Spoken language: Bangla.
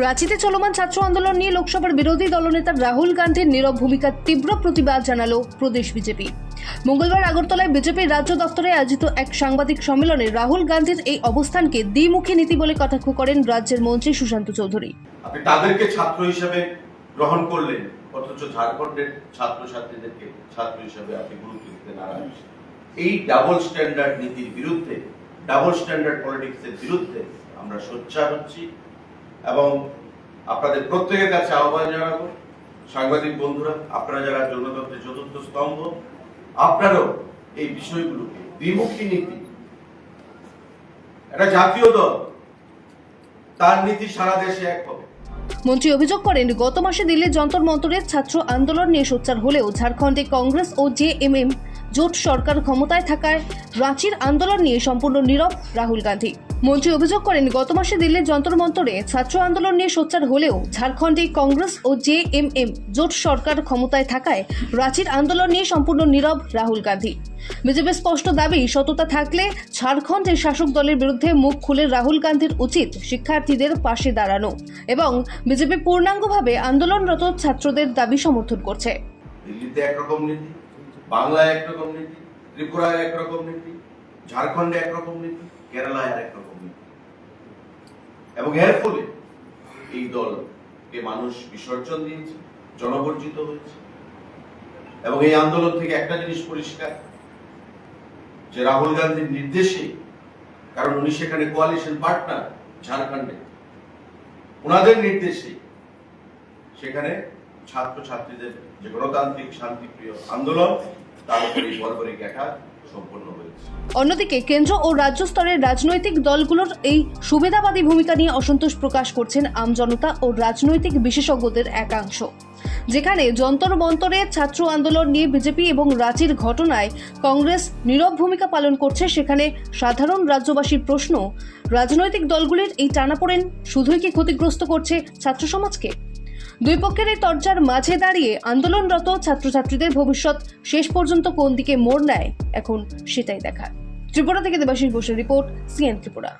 রাঁচিতে চলমান ছাত্র আন্দোলন নিয়ে লোকসভার বিরোধী দলনেতা রাহুল গান্ধীর নীরব ভূমিকার তীব্র প্রতিবাদ জানালো প্রদেশ বিজেপি। মঙ্গলবার আগরতলায় বিজেপির রাজ্য দপ্তরে আয়োজিত এক সাংবাদিক সম্মেলনে রাহুল গান্ধীর এই অবস্থানকে দ্বিমুখী নীতি বলে কটাক্ষ করেন রাজ্যের মন্ত্রী সুশান্ত চৌধুরী। আপনি তাদেরকে ছাত্র হিসেবে গ্রহণ করলেন, অথচ ঝাড়খণ্ডের ছাত্রছাত্রীদেরকে ছাত্র হিসেবে আপনি গুরুত্ব দিতে নারাজ। এই ডাবল স্ট্যান্ডার্ড নীতির বিরুদ্ধে, ডাবল স্ট্যান্ডার্ড পলিটিক্সের বিরুদ্ধে আমরা সোচ্চার হচ্ছি এবং আপনাদের প্রত্যেকের কাছে আহ্বান জানাবো, সাংবাদিক বন্ধুরা, আপনারা যারা জনতন্ত্রের চতুর্থ স্তম্ভ, আপনারাও এই বিষয়গুলোকে দ্বিমুখী নীতি, একটা জাতীয় দল, তার নীতি সারা দেশে এক হবে। মন্ত্রী অভিযোগ করেন, গত মাসে দিল্লির যন্তর মন্তরের ছাত্র আন্দোলন নিয়ে সোচ্চার হলেও ঝাড়খণ্ডে কংগ্রেস ও জেএমএম জোট সরকার ক্ষমতায় থাকায় রাঁচির আন্দোলন নিয়ে সম্পূর্ণ নীরব রাহুল গান্ধী। মন্ত্রী অভিযোগ করেন, গত মাসে দিল্লির যন্তর মন্তরে ছাত্র আন্দোলন নিয়ে সোচ্চার হলেও ঝাড়খণ্ডে কংগ্রেস ও জেএমএম জোট সরকার ক্ষমতায় থাকায় রাঁচির আন্দোলন নিয়ে সম্পূর্ণ নীরব রাহুল গান্ধী। বিজেপির স্পষ্ট দাবি, সততা থাকলে ঝাড়খণ্ডের শাসক দলের বিরুদ্ধে মুখ খুলে রাহুল গান্ধীর উচিত শিক্ষার্থীদের পাশে দাঁড়ানো এবং বিজেপি পূর্ণাঙ্গভাবে আন্দোলনরত ছাত্রদের দাবি সমর্থন করছে। দিল্লিতে একরকম নীতি, বাংলায় একরকম নীতি, ত্রিপুরায় একরকম নীতি, ঝাড়খণ্ডে একরকম নীতি, কেরালায় একরকম নীতি, এবং এর ফলে এই দলকে মানুষ বিসর্জন দিয়েছে, জনবর্জিত হয়েছে। এবং এই আন্দোলন থেকে একটা জিনিস পরিষ্কার, যে রাহুল গান্ধীর নির্দেশে, কারণ উনি সেখানে কোয়ালিশন পার্টনার ঝাড়খণ্ডে, ওনাদের নির্দেশে সেখানে ছাত্রছাত্রীদের যে গণতান্ত্রিক শান্তিপ্রিয় আন্দোলন, তার উপরে বর্বরিক অ্যাটাক সম্পন্ন হয়েছে। অন্যদিকে কেন্দ্র ও রাজ্য স্তরের রাজনৈতিক দলগুলোর এই সুবিধাবাদী ভূমিকা নিয়ে অসন্তোষ প্রকাশ করছেন আমজনতা ও রাজনৈতিক বিশেষজ্ঞদের একাংশ। যেখানে যন্তর মন্তরে ছাত্র আন্দোলন নিয়ে বিজেপি এবং রাঁচির ঘটনায় কংগ্রেস নীরব ভূমিকা পালন করছে, সেখানে সাধারণ রাজ্যবাসীর প্রশ্ন, রাজনৈতিক দলগুলির এই টানাপোড়েন শুধুই কি ক্ষতিগ্রস্ত করছে ছাত্র সমাজকে? দুই পক্ষের এই তরজার মাঝে দাঁড়িয়ে আন্দোলনরত ছাত্রছাত্রীদের ভবিষ্যৎ শেষ পর্যন্ত কোন দিকে মোড় নেয়, এখন সেটাই দেখার। ত্রিপুরা থেকে দেবাশিস বোসের রিপোর্ট, সিএন ত্রিপুরা।